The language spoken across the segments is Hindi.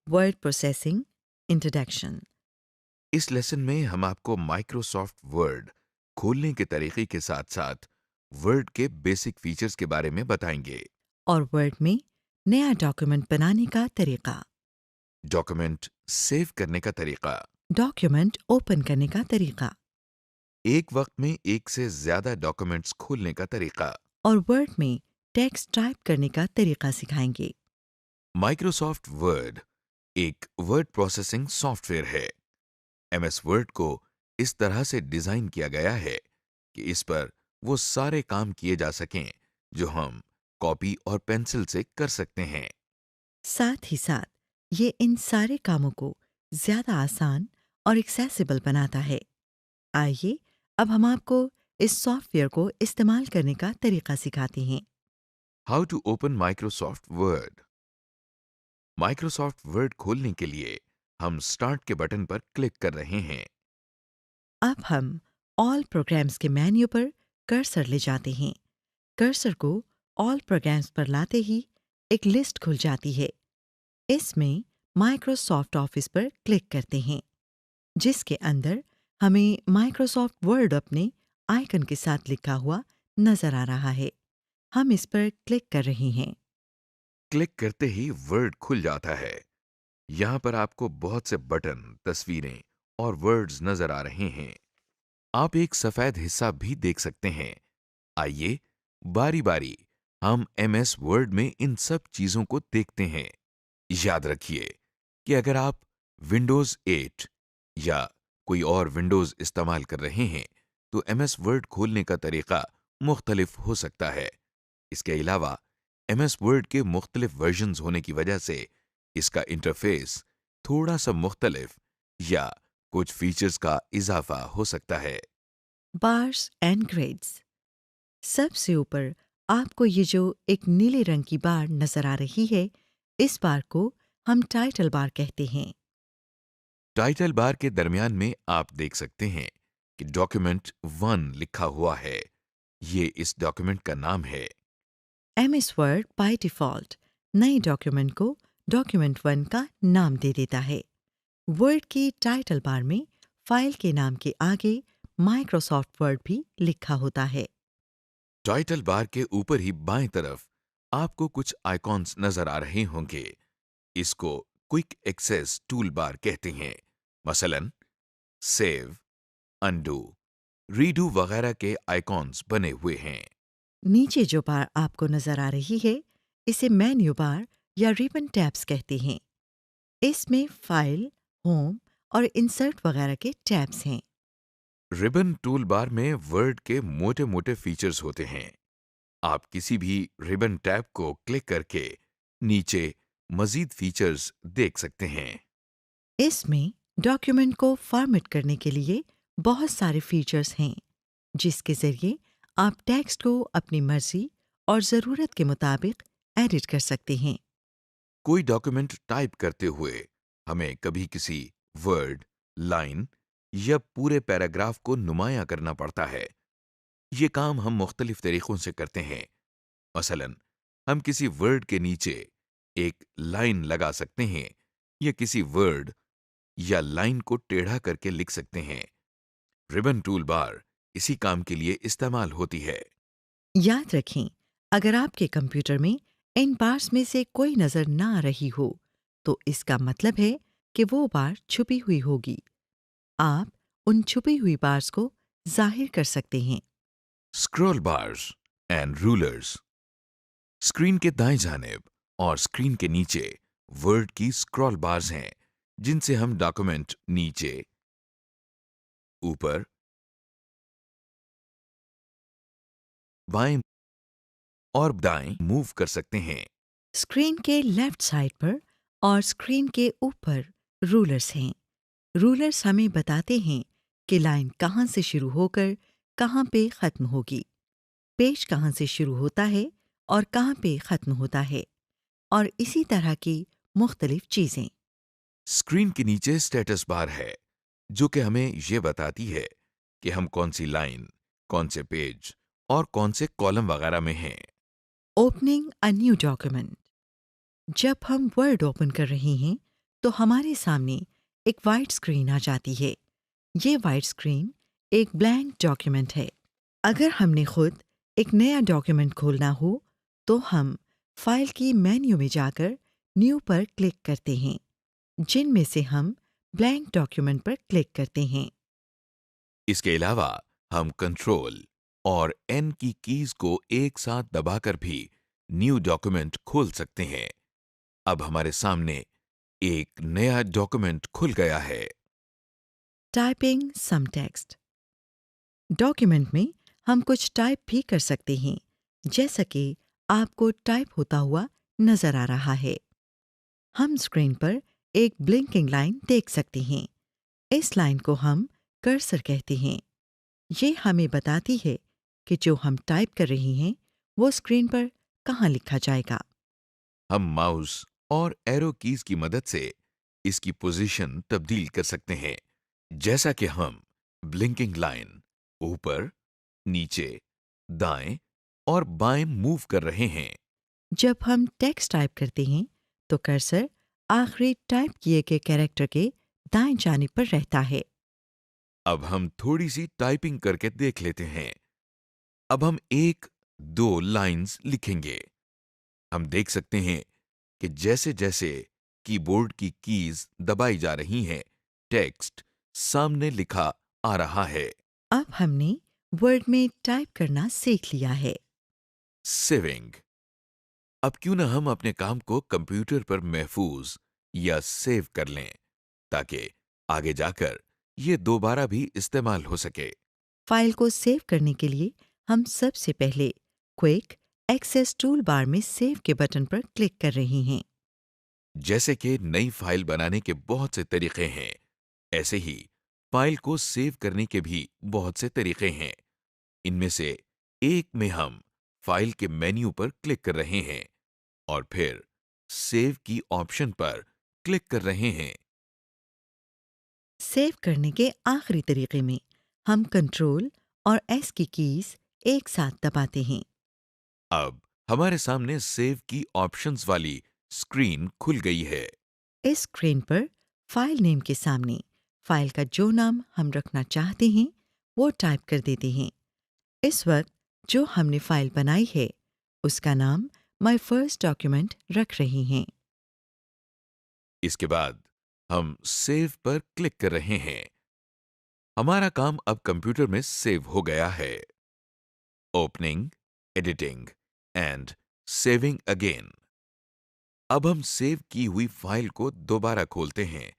Word processing introduction. इस लेसन में हम आपको माइक्रोसॉफ्ट वर्ड खोलने के तरीके के साथ साथ वर्ड के बेसिक फीचर्स के बारे में बताएंगे। और वर्ड में नया डॉक्यूमेंट बनाने का तरीका, डॉक्यूमेंट सेव करने का तरीका, डॉक्यूमेंट ओपन करने का तरीका, एक वक्त में एक से ज्यादा डॉक्यूमेंट्स खोलने का तरीका। और वर्ड में टेक्स्ट टाइप करने का तरीका सिखाएंगे। माइक्रोसॉफ्ट वर्ड एक वर्ड प्रोसेसिंग सॉफ्टवेयर है। एमएस वर्ड को इस तरह से डिजाइन किया गया है कि इस पर वो सारे काम किए जा सकें जो हम कॉपी और पेंसिल से कर सकते हैं। साथ ही साथ ये इन सारे कामों को ज्यादा आसान और एक्सेसिबल बनाता है। आइए अब हम आपको इस सॉफ्टवेयर को इस्तेमाल करने का तरीका सिखाते हैं। How to open Microsoft Word. Microsoft Word खोलने के लिए हम स्टार्ट के बटन पर क्लिक कर रहे हैं। अब हम ऑल प्रोग्राम्स के मेन्यू पर कर्सर ले जाते हैं। कर्सर को ऑल प्रोग्राम्स पर लाते ही एक लिस्ट खुल जाती है। इसमें माइक्रोसॉफ्ट ऑफिस पर क्लिक करते हैं, जिसके अंदर हमें माइक्रोसॉफ्ट वर्ड अपने आइकन के साथ लिखा हुआ नजर आ रहा है। हम इस पर क्लिक कर रहे हैं। क्लिक करते ही वर्ड खुल जाता है। यहाँ पर आपको बहुत से बटन, तस्वीरें और वर्ड्स नजर आ रहे हैं। आप एक सफेद हिस्सा भी देख सकते हैं। आइए बारी बारी हम एमएस वर्ड में इन सब चीजों को देखते हैं। याद रखिए कि अगर आप विंडोज 8 या कोई और विंडोज इस्तेमाल कर रहे हैं तो एमएस वर्ड खोलने का तरीका मुख्तलिफ हो सकता है। इसके अलावा एमएस वर्ड के मुख्तलिफ वर्जन्स होने की वजह से इसका इंटरफेस थोड़ा सा मुख्तलिफ या कुछ फीचर्स का इजाफा हो सकता है। Bars and grades. सबसे ऊपर आपको ये जो एक नीले रंग की बार नजर आ रही है, इस बार को हम टाइटल बार कहते हैं। टाइटल बार के दरमियान में आप देख सकते हैं कि डॉक्यूमेंट 1 लिखा हुआ है। ये इस डॉक्यूमेंट का नाम है। एमएस वर्ड बाय डिफ़ॉल्ट नए डॉक्यूमेंट को डॉक्यूमेंट 1 का नाम दे देता है। वर्ड की टाइटल बार में फाइल के नाम के आगे माइक्रोसॉफ्ट वर्ड भी लिखा होता है। टाइटल बार के ऊपर ही बाएं तरफ आपको कुछ आइकॉन्स नजर आ रहे होंगे। इसको क्विक एक्सेस टूल बार कहते हैं। मसलन सेव, अनडू, रीडू वगैरह के आइकॉन्स बने हुए हैं। नीचे जो बार आपको नजर आ रही है, इसे मेन्यू बार या रिबन टैब्स कहते हैं। इसमें फाइल, होम और इंसर्ट वगैरह के टैब्स हैं। रिबन टूल बार में वर्ड के मोटे मोटे फीचर्स होते हैं। आप किसी भी रिबन टैब को क्लिक करके नीचे मजीद फीचर्स देख सकते हैं। इसमें डॉक्यूमेंट को फॉर्मेट करने के लिए बहुत सारे फीचर्स हैं, जिसके ज़रिए आप टेक्स्ट को अपनी मर्जी और ज़रूरत के मुताबिक एडिट कर सकते हैं। कोई डॉक्यूमेंट टाइप करते हुए हमें कभी किसी वर्ड, लाइन या पूरे पैराग्राफ को नुमायां करना पड़ता है। ये काम हम मुख्तलिफ तरीकों से करते हैं। मसलन हम किसी वर्ड के नीचे एक लाइन लगा सकते हैं या किसी वर्ड या लाइन को टेढ़ा करके लिख सकते हैं। रिबन टूल बार इसी काम के लिए इस्तेमाल होती है। याद रखें, अगर आपके कंप्यूटर में इन बार्स में से कोई नज़र ना आ रही हो, तो इसका मतलब है कि वो बार छुपी हुई होगी। आप उन छुपी हुई बार्स को जाहिर कर सकते हैं। Scroll bars and rulers. Screen के दाएं जानिब और स्क्रीन के नीचे वर्ड की स्क्रॉल बार्स हैं, जिनसे हम डॉक्यूमेंट नीचे, ऊपर, बाएं और दाएं मूव कर सकते हैं। स्क्रीन के लेफ्ट साइड पर और स्क्रीन के ऊपर रूलर्स हैं। रूलर्स हमें बताते हैं कि लाइन कहाँ से शुरू होकर कहाँ पे ख़त्म होगी, पेज कहाँ से शुरू होता है और कहाँ पे ख़त्म होता है, और इसी तरह की मुख्तलिफ चीज़ें। स्क्रीन के नीचे स्टेटस बार है, जो कि हमें यह बताती है कि हम कौन सी लाइन, कौन से पेज और कौन से कॉलम वगैरह में हैं। Opening a new document. जब हम वर्ड ओपन कर रहे हैं, तो हमारे सामने एक वाइट स्क्रीन आ जाती है। ये वाइट स्क्रीन एक ब्लैंक डॉक्यूमेंट है। अगर हमने खुद एक नया डॉक्यूमेंट खोलना हो तो हम फाइल की मेन्यू में जाकर न्यू पर क्लिक करते हैं, जिनमें से हम ब्लैंक डॉक्यूमेंट पर क्लिक करते हैं। इसके अलावा हम कंट्रोल और एन की कीज को एक साथ दबाकर भी न्यू डॉक्यूमेंट खोल सकते हैं। अब हमारे सामने एक नया डॉक्यूमेंट खुल गया है। टाइपिंग सम टेक्स्ट। डॉक्यूमेंट में हम कुछ टाइप भी कर सकते हैं, जैसा कि आपको टाइप होता हुआ नजर आ रहा है। हम स्क्रीन पर एक ब्लिंकिंग लाइन देख सकते हैं। इस लाइन को हम कर्सर कहते हैं। ये हमें बताती है कि जो हम टाइप कर रहे हैं वो स्क्रीन पर कहाँ लिखा जाएगा। हम माउस और एरो कीज की मदद से इसकी पोजीशन तब्दील कर सकते हैं, जैसा कि हम ब्लिंकिंग लाइन ऊपर, नीचे, दाएं और बाएं मूव कर रहे हैं। जब हम टेक्स्ट टाइप करते हैं तो कर्सर आखिरी टाइप किए गए कैरेक्टर के दाएं जानिब पर रहता है। अब हम थोड़ी सी टाइपिंग करके देख लेते हैं। अब हम एक दो लाइंस लिखेंगे। हम देख सकते हैं कि जैसे जैसे कीबोर्ड की कीज दबाई जा रही हैं, टेक्स्ट सामने लिखा आ रहा है। अब हमने वर्ड में टाइप करना सीख लिया है। सेविंग। अब क्यों ना हम अपने काम को कंप्यूटर पर महफूज या सेव कर लें, ताकि आगे जाकर ये दोबारा भी इस्तेमाल हो सके। फाइल को सेव करने के लिए हम सबसे पहले क्विक एक्सेस टूल बार में सेव के बटन पर क्लिक कर रहे हैं। जैसे कि नई फाइल बनाने के बहुत से तरीके हैं, ऐसे ही फाइल को सेव करने के भी बहुत से तरीके हैं। इनमें से एक में हम फाइल के मेन्यू पर क्लिक कर रहे हैं और फिर सेव की ऑप्शन पर क्लिक कर रहे हैं। सेव करने के आखिरी तरीके में हम कंट्रोल और एस की कीज एक साथ दबाते हैं। अब हमारे सामने सेव की ऑप्शंस वाली स्क्रीन खुल गई है। इस स्क्रीन पर फाइल नेम के सामने फाइल का जो नाम हम रखना चाहते हैं वो टाइप कर देते हैं। इस वक्त जो हमने फाइल बनाई है उसका नाम माय फर्स्ट डॉक्यूमेंट रख रहे हैं। इसके बाद हम सेव पर क्लिक कर रहे हैं। हमारा काम अब कंप्यूटर में सेव हो गया है। Opening, editing and saving again. अब हम सेव की हुई फाइल को दोबारा खोलते हैं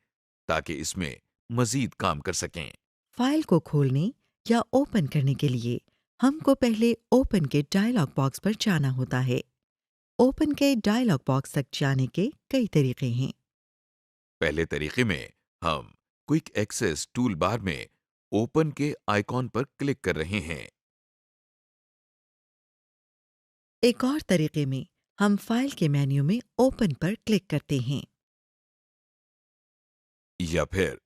ताकि इसमें मजीद काम कर सकें। फाइल को खोलने या ओपन करने के लिए हमको पहले ओपन के डायलॉग बॉक्स पर जाना होता है। ओपन के डायलॉग बॉक्स तक जाने के कई तरीके हैं। पहले तरीके में हम क्विक एक्सेस टूल बार में ओपन के आइकॉन पर क्लिक कर रहे हैं। एक और तरीके में हम फाइल के मेन्यू में ओपन पर क्लिक करते हैं। या फिर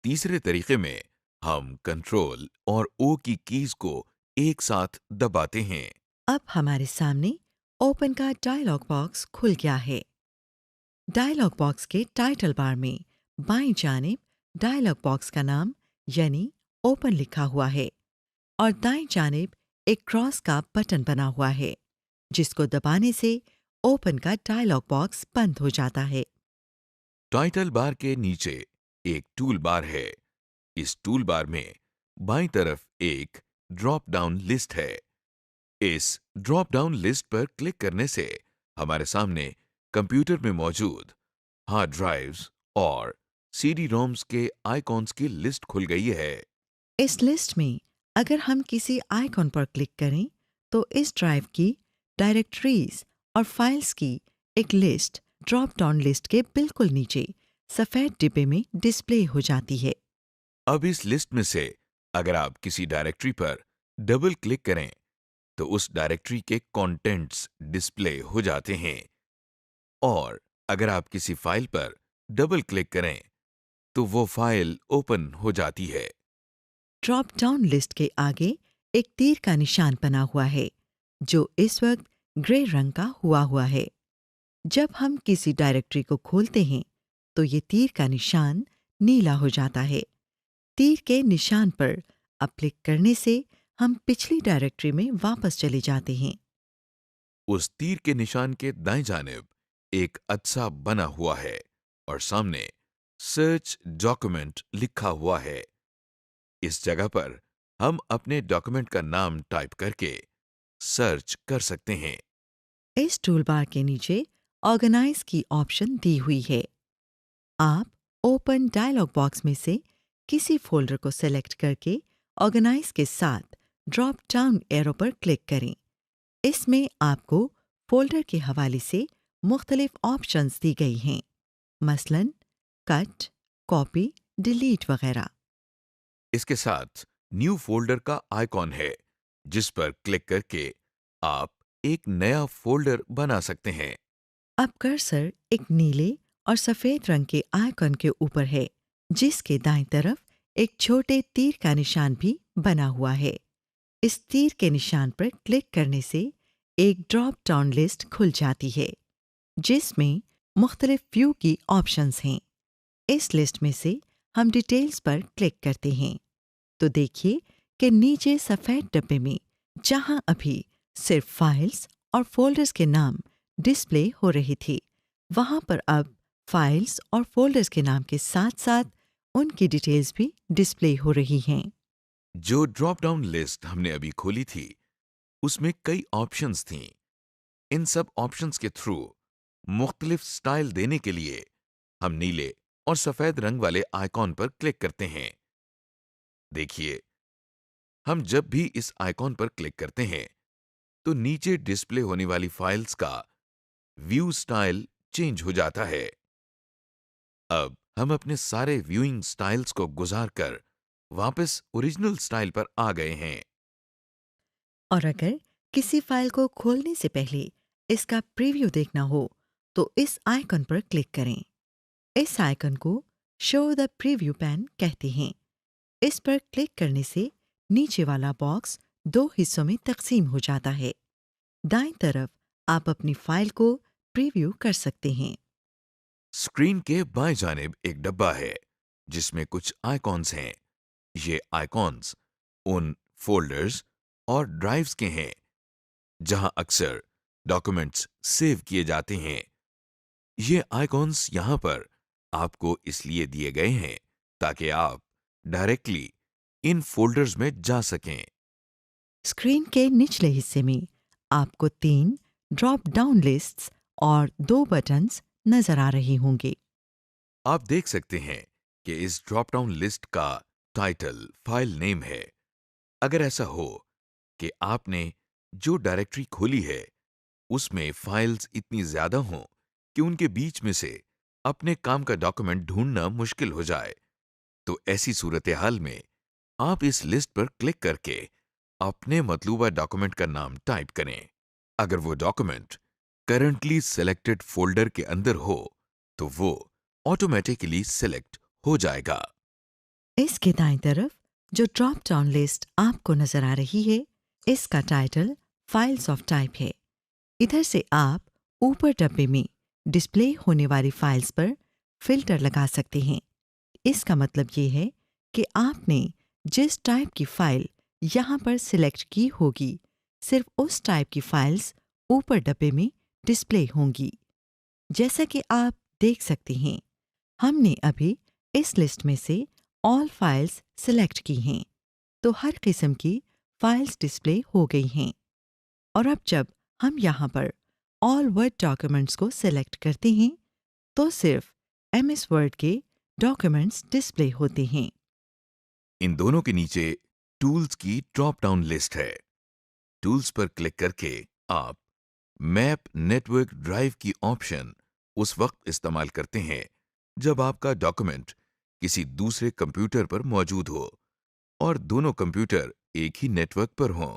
तीसरे तरीके में हम कंट्रोल और ओ की कीज को एक साथ दबाते हैं। अब हमारे सामने ओपन का डायलॉग बॉक्स खुल गया है। डायलॉग बॉक्स के टाइटल बार में बाईं जानिब डायलॉग बॉक्स का नाम यानी ओपन लिखा हुआ है और दाईं जानिब एक क्रॉस का बटन बना हुआ है, जिसको दबाने से ओपन का डायलॉग बॉक्स बंद हो जाता है। टाइटल बार के नीचे एक टूल बार है। इस टूल बार में बाईं तरफ एक ड्रॉप डाउन लिस्ट है। इस ड्रॉप डाउन लिस्ट पर क्लिक करने से हमारे सामने कंप्यूटर में मौजूद हार्ड ड्राइव्स और सीडी रोम्स के आइकॉन्स की लिस्ट खुल गई है। इस लिस्ट में अगर हम किसी आइकॉन पर क्लिक करें तो इस ड्राइव की डायरेक्टरीज और फाइल्स की एक लिस्ट ड्रॉप डाउन लिस्ट के बिल्कुल नीचे सफेद डिब्बे में डिस्प्ले हो जाती है। अब इस लिस्ट में से अगर आप किसी डायरेक्टरी पर डबल क्लिक करें तो उस डायरेक्टरी के कंटेंट्स डिस्प्ले हो जाते हैं और अगर आप किसी फाइल पर डबल क्लिक करें तो वो फाइल ओपन हो जाती है। ड्रॉप डाउन लिस्ट के आगे एक तीर का निशान बना हुआ है जो इस वक्त ग्रे रंग का हुआ है। जब हम किसी डायरेक्टरी को खोलते हैं तो ये तीर का निशान नीला हो जाता है। तीर के निशान पर अब क्लिक करने से हम पिछली डायरेक्टरी में वापस चले जाते हैं। उस तीर के निशान के दाएं जानिब एक अच्छा बना हुआ है और सामने सर्च डॉक्यूमेंट लिखा हुआ है। इस जगह पर हम अपने डॉक्यूमेंट का नाम टाइप करके सर्च कर सकते हैं। इस टूलबार के नीचे ऑर्गेनाइज की ऑप्शन दी हुई है। आप ओपन डायलॉग बॉक्स में से किसी फोल्डर को सेलेक्ट करके ऑर्गेनाइज के साथ ड्रॉप डाउन एरो पर क्लिक करें। इसमें आपको फोल्डर के हवाले से मुख्तलिफ ऑप्शंस दी गई हैं, मसलन कट, कॉपी, डिलीट वगैरह। इसके साथ न्यू फोल्डर का आइकॉन है, जिस पर क्लिक करके आप एक नया फोल्डर बना सकते हैं। अब कर्सर एक नीले और सफेद रंग के आइकन के ऊपर है, जिसके दाईं तरफ एक छोटे तीर का निशान भी बना हुआ है। इस तीर के निशान पर क्लिक करने से एक ड्रॉप डाउन लिस्ट खुल जाती है, जिसमें मुख्तलिफ व्यू की ऑप्शंस हैं। इस लिस्ट में से हम डिटेल्स पर क्लिक करते हैं तो देखिए कि नीचे सफ़ेद डब्बे में जहां अभी सिर्फ फाइल्स और फोल्डर्स के नाम डिस्प्ले हो रहे थे, वहां पर अब फाइल्स और फोल्डर्स के नाम के साथ साथ उनकी डिटेल्स भी डिस्प्ले हो रही हैं। जो ड्रॉप डाउन लिस्ट हमने अभी खोली थी, उसमें कई ऑप्शंस थीं। इन सब ऑप्शंस के थ्रू मुख्तलिफ स्टाइल देने के लिए हम नीले और सफेद रंग वाले आइकॉन पर क्लिक करते हैं। देखिए, हम जब भी इस आइकॉन पर क्लिक करते हैं तो नीचे डिस्प्ले होने वाली फाइल्स का व्यू स्टाइल चेंज हो जाता है। अब हम अपने सारे व्यूइंग स्टाइल्स को गुजार कर वापस ओरिजिनल स्टाइल पर आ गए हैं। और अगर किसी फाइल को खोलने से पहले इसका प्रीव्यू देखना हो तो इस आइकन पर क्लिक करें। इस आइकन को शो द प्रीव्यू पैन कहते हैं। इस पर क्लिक करने से नीचे वाला बॉक्स दो हिस्सों में तकसीम हो जाता है। दाईं तरफ आप अपनी फाइल को प्रीव्यू कर सकते हैं। स्क्रीन के बाएं जानिब एक डब्बा है, जिसमें कुछ आइकॉन्स हैं। ये आइकॉन्स उन फोल्डर्स और ड्राइव्स के हैं जहां अक्सर डॉक्यूमेंट्स सेव किए जाते हैं। ये आइकॉन्स यहां पर आपको इसलिए दिए गए हैं ताकि आप डायरेक्टली इन फोल्डर्स में जा सकें। स्क्रीन के निचले हिस्से में आपको 3 ड्रॉप डाउन लिस्ट्स और 2 बटन्स नजर आ रहे होंगे। आप देख सकते हैं कि इस ड्रॉप डाउन लिस्ट का टाइटल फाइल नेम है। अगर ऐसा हो कि आपने जो डायरेक्टरी खोली है उसमें फाइल्स इतनी ज्यादा हों कि उनके बीच में से अपने काम का डॉक्यूमेंट ढूंढना मुश्किल हो जाए, तो ऐसी सूरत हाल में आप इस लिस्ट पर क्लिक करके अपने मतलूबा डॉक्यूमेंट का नाम टाइप करें। अगर वो डॉक्यूमेंट करंटली सिलेक्टेड फोल्डर के अंदर हो तो वो ऑटोमेटिकली सिलेक्ट हो जाएगा। इसके दाईं तरफ जो ड्रॉप डाउन लिस्ट आपको नजर आ रही है, इसका टाइटल फाइल्स ऑफ टाइप है। इधर से आप ऊपर डब्बे में डिस्प्ले होने वाली फाइल्स पर फिल्टर लगा सकते हैं। इसका मतलब ये है कि आपने जिस टाइप की फाइल यहाँ पर सिलेक्ट की होगी, सिर्फ उस टाइप की फाइल्स ऊपर डब्बे में डिस्प्ले होंगी। जैसा कि आप देख सकते हैं, हमने अभी इस लिस्ट में से ऑल फाइल्स सिलेक्ट की हैं, तो हर किस्म की फाइल्स डिस्प्ले हो गई हैं। और अब जब हम यहाँ पर ऑल वर्ड डॉक्यूमेंट्स को सिलेक्ट करते हैं तो सिर्फ एमएस वर्ड के डॉक्यूमेंट्स डिस्प्ले होते हैं। इन दोनों के नीचे टूल्स की ड्रॉप डाउन लिस्ट है। टूल्स पर क्लिक करके आप मैप नेटवर्क ड्राइव की ऑप्शन उस वक्त इस्तेमाल करते हैं जब आपका डॉक्यूमेंट किसी दूसरे कंप्यूटर पर मौजूद हो और दोनों कंप्यूटर एक ही नेटवर्क पर हों।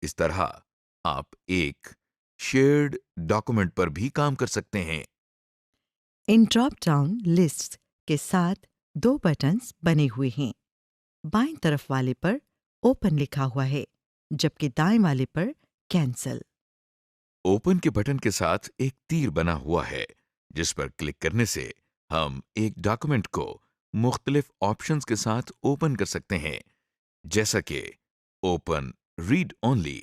इस तरह आप एक शेयर्ड डॉक्यूमेंट पर भी काम कर सकते हैं। इन ड्रॉप डाउन लिस्ट्स के साथ 2 बटन्स बने हुए हैं। बाईं तरफ वाले पर ओपन लिखा हुआ है, जबकि दाएं वाले पर कैंसल। ओपन के बटन के साथ एक तीर बना हुआ है, जिस पर क्लिक करने से हम एक डॉक्यूमेंट को मुख्तलिफ ऑप्शंस के साथ ओपन कर सकते हैं, जैसा कि open, read only,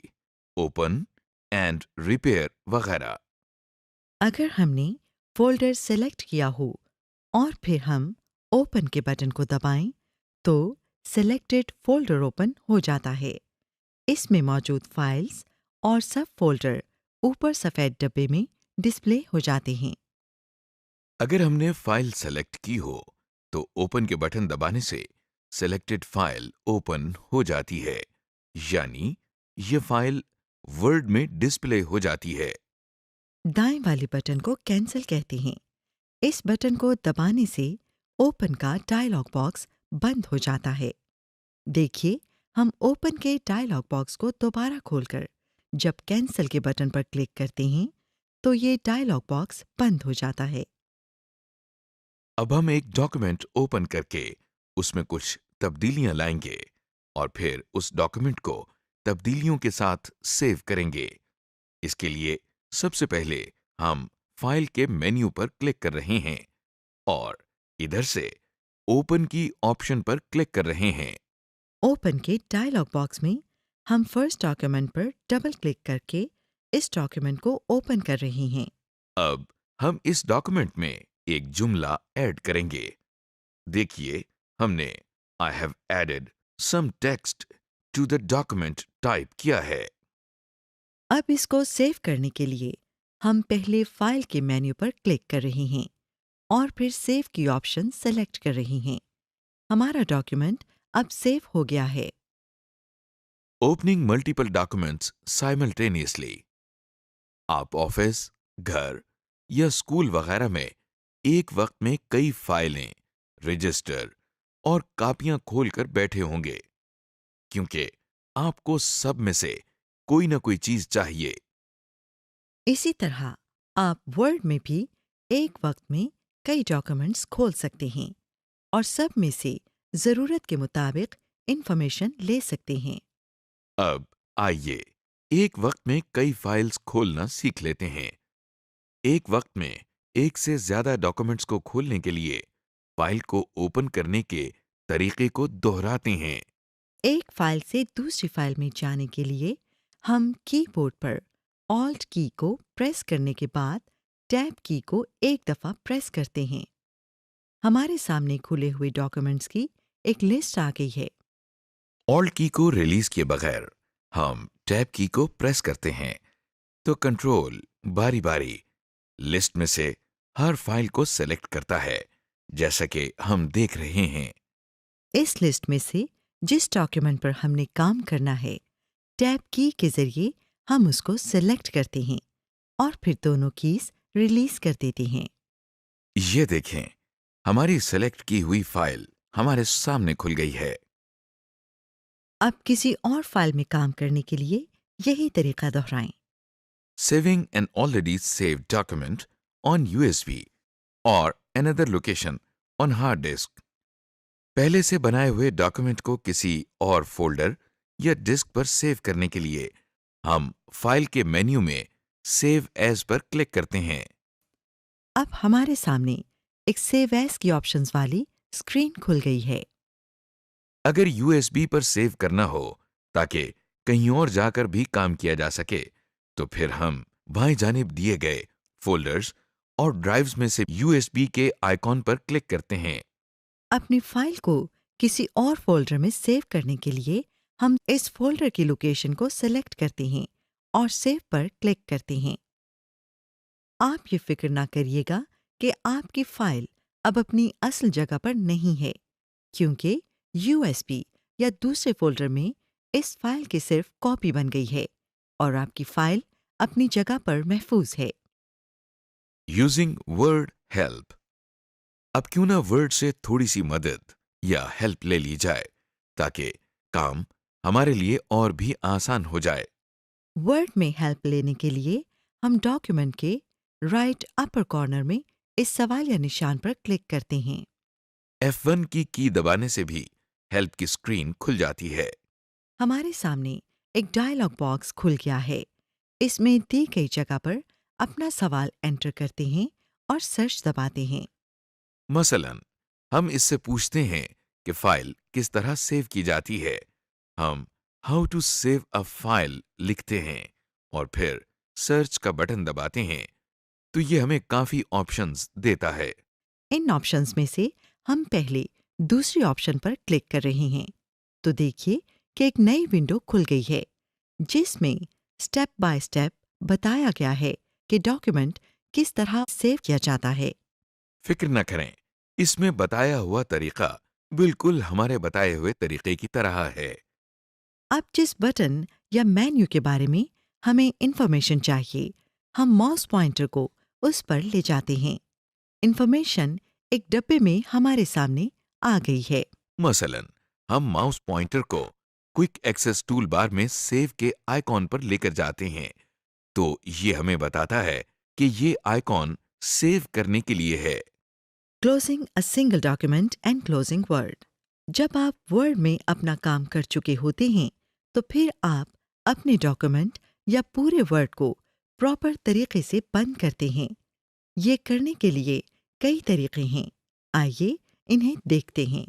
open and repair वगैरह। अगर हमने फोल्डर सेलेक्ट किया हो और फिर हम ओपन के बटन को दबाएं, तो सिलेक्टेड फोल्डर ओपन हो जाता है। इसमें मौजूद फाइल्स और सब फोल्डर ऊपर सफ़ेद डब्बे में डिस्प्ले हो जाते हैं। अगर हमने फाइल सेलेक्ट की हो, तो ओपन के बटन दबाने से सिलेक्टेड फाइल ओपन हो जाती है, यानी ये फाइल वर्ड में डिस्प्ले हो जाती है। दाएं वाले बटन को कैंसिल कहते हैं। इस बटन को दबाने से ओपन का डायलॉग बॉक्स बंद हो जाता है। देखिए, हम ओपन के डायलॉग बॉक्स को दोबारा खोलकर जब कैंसिल के बटन पर क्लिक करते हैं, तो ये डायलॉग बॉक्स बंद हो जाता है। अब हम एक डॉक्यूमेंट ओपन करके उसमें कुछ तब्दीलियां लाएंगे और फिर उस डॉक्यूमेंट को तब्दीलियों के साथ सेव करेंगे। इसके लिए सबसे पहले हम फाइल के मेन्यू पर क्लिक कर रहे हैं और इधर से ओपन की ऑप्शन पर क्लिक कर रहे हैं। ओपन के डायलॉग बॉक्स में हम फर्स्ट डॉक्यूमेंट पर डबल क्लिक करके इस डॉक्यूमेंट को ओपन कर रहे हैं। अब हम इस डॉक्यूमेंट में एक जुमला ऐड करेंगे। देखिए, हमने I have added some text to the document type किया है। अब इसको सेव करने के लिए हम पहले फाइल के मेन्यू पर क्लिक कर रहे हैं और फिर सेव की ऑप्शन सेलेक्ट कर रहे हैं। हमारा डॉक्यूमेंट अब सेव हो गया है। Opening multiple documents simultaneously. आप ऑफिस, घर या स्कूल वगैरह में एक वक्त में कई फाइलें, रजिस्टर और कापियां खोलकर बैठे होंगे, क्योंकि आपको सब में से कोई ना कोई चीज चाहिए। इसी तरह आप वर्ड में भी एक वक्त में कई डॉक्यूमेंट्स खोल सकते हैं और सब में से ज़रूरत के मुताबिक इंफॉर्मेशन ले सकते हैं। अब आइए एक वक्त में कई फाइल्स खोलना सीख लेते हैं। एक वक्त में एक से ज्यादा डॉक्यूमेंट्स को खोलने के लिए फाइल को ओपन करने के तरीके को दोहराते हैं। एक फाइल से दूसरी फाइल में जाने के लिए हम कीबोर्ड पर ऑल्ट की को प्रेस करने के बाद टैब की को एक दफ़ा प्रेस करते हैं। हमारे सामने खुले हुए डॉक्यूमेंट्स की एक लिस्ट आ गई है। ऑल्ट की को रिलीज किए बगैर हम टैब की को प्रेस करते हैं, तो कंट्रोल बारी बारी लिस्ट में से हर फाइल को सेलेक्ट करता है, जैसा कि हम देख रहे हैं। इस लिस्ट में से जिस डॉक्यूमेंट पर हमने काम करना है, टैब की के ज़रिए हम उसको सेलेक्ट करते हैं और फिर दोनों कीज रिलीज कर देते हैं। ये देखें, हमारी सेलेक्ट की हुई फाइल हमारे सामने खुल गई है। अब किसी और फाइल में काम करने के लिए यही तरीका दोहराएं। Saving an already saved document on USB और another location on hard disk. पहले से बनाए हुए डॉक्यूमेंट को किसी और फोल्डर या डिस्क पर सेव करने के लिए हम फाइल के मेन्यू में सेव एज पर क्लिक करते हैं। अब हमारे सामने एक सेव एज की ऑप्शंस वाली स्क्रीन खुल गई है। अगर यूएसबी पर सेव करना हो ताकि कहीं और जाकर भी काम किया जा सके, तो फिर हम बाएं जानिब दिए गए फोल्डर्स और ड्राइव्स में से यूएसबी के आइकॉन पर क्लिक करते हैं। अपनी फाइल को किसी और फोल्डर में सेव करने के लिए हम इस फोल्डर की लोकेशन को सेलेक्ट करते हैं और सेव पर क्लिक करते हैं। आप ये फिक्र ना करिएगा कि आपकी फाइल अब अपनी असल जगह पर नहीं है, क्योंकि यूएसबी या दूसरे फोल्डर में इस फाइल की सिर्फ कॉपी बन गई है और आपकी फाइल अपनी जगह पर महफूज है। Using word help. अब क्यों ना वर्ड से थोड़ी सी मदद या हेल्प ले ली जाए, ताकि काम हमारे लिए और भी आसान हो जाए। वर्ड में हेल्प लेने के लिए हम डॉक्यूमेंट के राइट अपर कॉर्नर में इस सवाल या निशान पर क्लिक करते हैं। F1 की दबाने से भी हेल्प की स्क्रीन खुल जाती है। हमारे सामने एक डायलॉग बॉक्स खुल गया है। इसमें दी गई जगह पर अपना सवाल एंटर करते हैं और सर्च दबाते हैं। मसलन हम इससे पूछते हैं कि फाइल किस तरह सेव की जाती है। हम how to save a file लिखते हैं और फिर सर्च का बटन दबाते हैं, तो ये हमें काफी ऑप्शंस देता है। इन ऑप्शंस में से हम पहले दूसरी ऑप्शन पर क्लिक कर रहे हैं, तो देखिए कि एक नई विंडो खुल गई है जिसमें स्टेप बाय स्टेप बताया गया है कि डॉक्यूमेंट किस तरह सेव किया जाता है। फिक्र न करें, इसमें बताया हुआ तरीका बिल्कुल हमारे बताए हुए तरीके की तरह है। अब जिस बटन या मेन्यू के बारे में हमें इंफॉर्मेशन चाहिए, हम माउस पॉइंटर को उस पर ले जाते हैं। इंफॉर्मेशन एक डब्बे में हमारे सामने आ गई है। मसलन हम माउस पॉइंटर को क्विक एक्सेस टूल बार में सेव के आइकॉन पर लेकर जाते हैं, तो ये हमें बताता है कि ये आइकॉन सेव करने के लिए है। Closing a single document and closing word. जब आप वर्ड में अपना काम कर चुके होते हैं, तो फिर आप अपने डॉक्यूमेंट या पूरे वर्ड को प्रॉपर तरीके से बंद करते हैं। ये करने के लिए कई तरीके हैं। आइए इन्हें देखते हैं।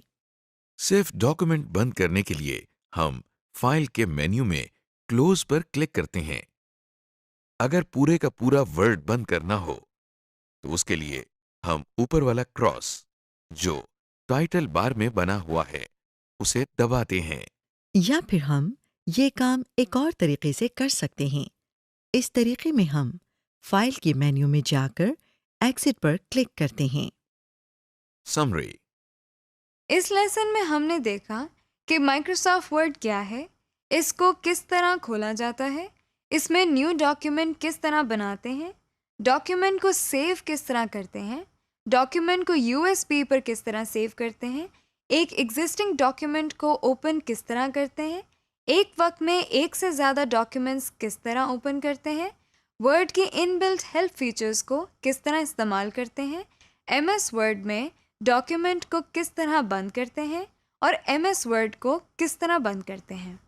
सेव डॉक्यूमेंट बंद करने के लिए हम फाइल के मेन्यू में क्लोज पर क्लिक करते हैं। अगर पूरे का पूरा वर्ड बंद करना हो, तो उसके लिए हम ऊपर वाला क्रॉस जो टाइटल बार में बना हुआ है, उसे दबाते हैं। या फिर हम ये काम एक और तरीके से कर सकते हैं। इस तरीके में हम फाइल के मेन्यू में जाकर एग्जिट पर क्लिक करते हैं। समरी। इस लेसन में हमने देखा कि माइक्रोसॉफ्ट वर्ड क्या है, इसको किस तरह खोला जाता है, इसमें न्यू डॉक्यूमेंट किस तरह बनाते हैं, डॉक्यूमेंट को सेव किस तरह करते हैं, डॉक्यूमेंट को यूएसबी पर किस तरह सेव करते हैं, एक एग्जिस्टिंग डॉक्यूमेंट को ओपन किस तरह करते हैं, एक वक्त में एक से ज़्यादा डॉक्यूमेंट्स किस तरह ओपन करते हैं, वर्ड की इनबिल्ट हेल्प फीचर्स को किस तरह इस्तेमाल करते हैं, एमएस वर्ड में डॉक्यूमेंट को किस तरह बंद करते हैं और एमएस वर्ड को किस तरह बंद करते हैं।